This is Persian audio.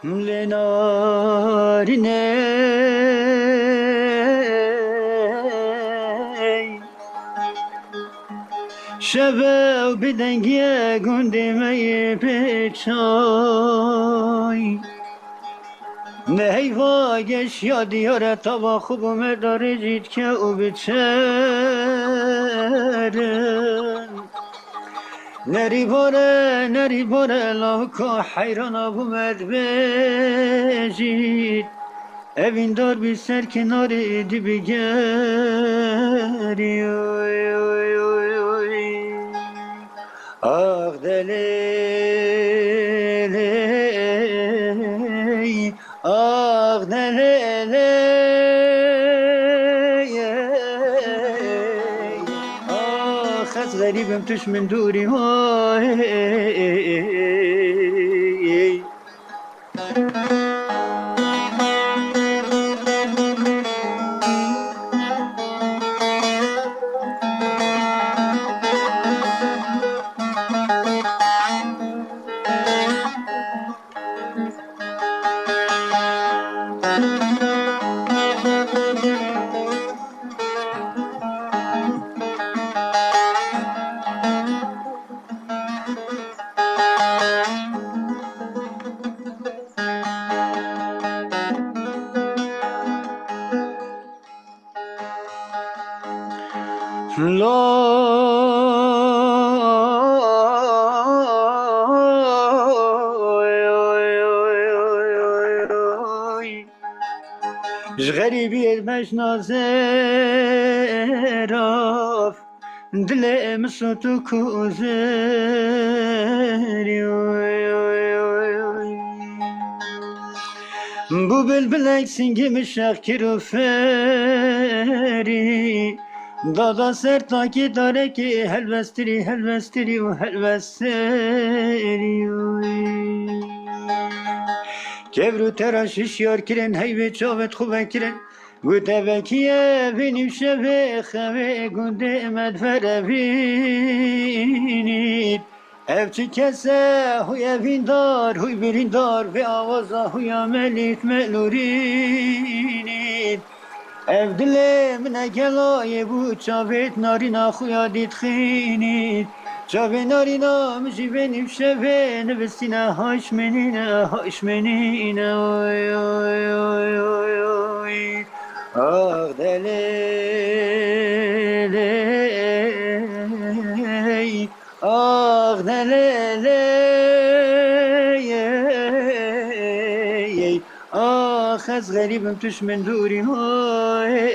لنارینه شب و بدنگی گندمه پیچای نه واگش یا دیاره تا خوبم داره جید که او بچرن نری باره لاکا حیران بومد بجید اوین دار بی سر کنار دی بگری آخ دلی آخ دلی آخ از غریبم توش من دوری های غریبی المش نازراف دل مسوتو کوزری بو بلبلک سنگی مشاق کرو فری دادا سر تاکی داره که هلوستری و هلوستری کبرو تراشش یار کرن هیوه چاوت خوبه کرن گوته وکیه بینیم شبه خواه گنده امد فربینید اف چی کسه هوی اوین دار هوی برین دار به آوازا هوی عملیت ملورینید اف دل من گلای بود چاوت نارینا خویا دید خینید چاوه نارینا مجی بینیم شبه نبستینه هاش منینه اوی اوی اوی اوی اوی آخ دلی آخ دلی آخ از غریبم توش من دوری های